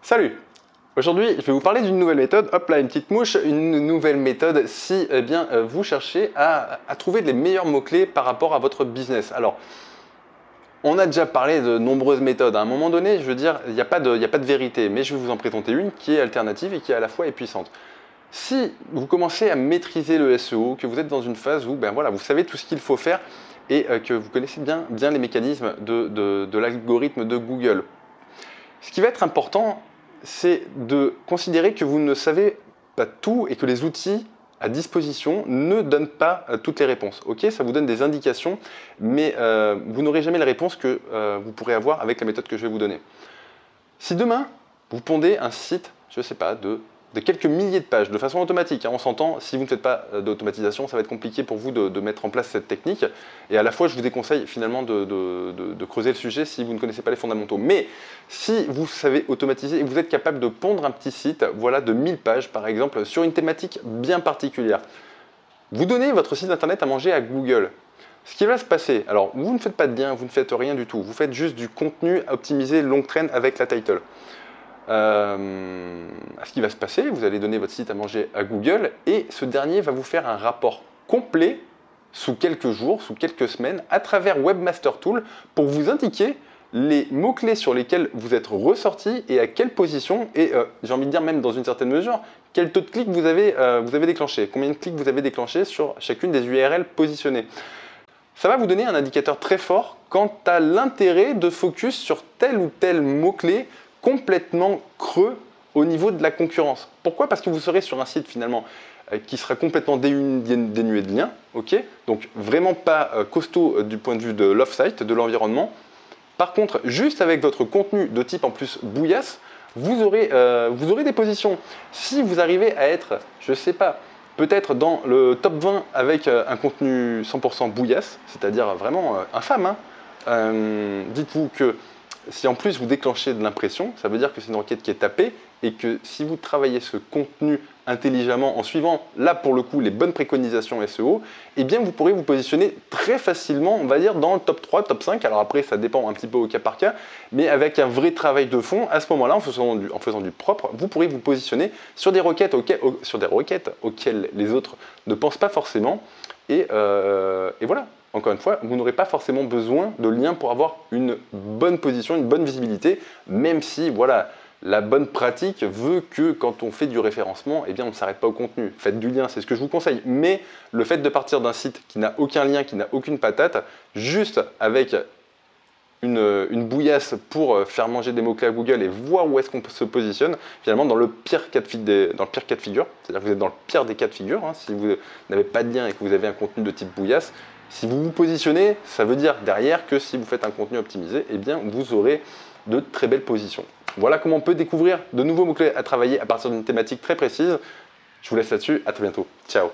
Salut! Aujourd'hui, je vais vous parler d'une nouvelle méthode. Hop là, une petite mouche. Une nouvelle méthode si vous cherchez à trouver les meilleurs mots-clés par rapport à votre business. Alors, on a déjà parlé de nombreuses méthodes. À un moment donné, je veux dire, il n'y a pas de vérité, mais je vais vous en présenter une qui est alternative et qui à la fois est puissante. Si vous commencez à maîtriser le SEO, que vous êtes dans une phase où vous savez tout ce qu'il faut faire et que vous connaissez bien les mécanismes de l'algorithme de Google, ce qui va être important, c'est de considérer que vous ne savez pas tout et que les outils à disposition ne donnent pas toutes les réponses. Ok, ça vous donne des indications, mais vous n'aurez jamais les réponses que vous pourrez avoir avec la méthode que je vais vous donner. Si demain, vous pondez un site, je ne sais pas, de quelques milliers de pages, de façon automatique, hein, on s'entend, si vous ne faites pas d'automatisation, ça va être compliqué pour vous de mettre en place cette technique. Et à la fois, je vous déconseille finalement de creuser le sujet si vous ne connaissez pas les fondamentaux. Mais si vous savez automatiser et vous êtes capable de pondre un petit site, voilà, de 1000 pages par exemple, sur une thématique bien particulière, vous donnez votre site internet à manger à Google. Ce qui va se passer, alors vous ne faites pas de lien, vous ne faites rien du tout, vous faites juste du contenu optimisé long train avec la title. Ce qui va se passer, vous allez donner votre site à manger à Google et ce dernier va vous faire un rapport complet sous quelques jours, sous quelques semaines, à travers Webmaster Tool pour vous indiquer les mots-clés sur lesquels vous êtes ressorti et à quelle position, et j'ai envie de dire même dans une certaine mesure, quel taux de clic vous avez déclenché, combien de clics vous avez déclenché sur chacune des URL positionnées. Ça va vous donner un indicateur très fort quant à l'intérêt de focus sur tel ou tel mot-clé complètement creux au niveau de la concurrence. Pourquoi? Parce que vous serez sur un site finalement qui sera complètement dénué de liens, ok, donc vraiment pas costaud du point de vue de l'off-site, de l'environnement. Par contre, juste avec votre contenu de type en plus bouillasse, vous aurez des positions. Si vous arrivez à être, je sais pas, peut-être dans le top 20 avec un contenu 100% bouillasse, c'est-à-dire vraiment infâme, hein, dites-vous que si en plus vous déclenchez de l'impression, ça veut dire que c'est une requête qui est tapée et que si vous travaillez ce contenu intelligemment en suivant, là pour le coup, les bonnes préconisations SEO, eh bien vous pourrez vous positionner très facilement, on va dire, dans le top 3, top 5. Alors après, ça dépend un petit peu au cas par cas, mais avec un vrai travail de fond, à ce moment-là, en faisant du propre, vous pourrez vous positionner sur des requêtes auxquelles les autres ne pensent pas forcément. Et voilà. Encore une fois, vous n'aurez pas forcément besoin de liens pour avoir une bonne position, une bonne visibilité, même si voilà, la bonne pratique veut que quand on fait du référencement, eh bien, on ne s'arrête pas au contenu. Faites du lien, c'est ce que je vous conseille. Mais le fait de partir d'un site qui n'a aucun lien, qui n'a aucune patate, juste avec une bouillasse pour faire manger des mots-clés à Google et voir où est-ce qu'on se positionne, finalement dans le pire cas de figure, c'est-à-dire que vous êtes dans le pire des cas de figure, hein, si vous n'avez pas de lien et que vous avez un contenu de type bouillasse, si vous vous positionnez, ça veut dire derrière que si vous faites un contenu optimisé, eh bien vous aurez de très belles positions. Voilà comment on peut découvrir de nouveaux mots-clés à travailler à partir d'une thématique très précise. Je vous laisse là-dessus, à très bientôt. Ciao!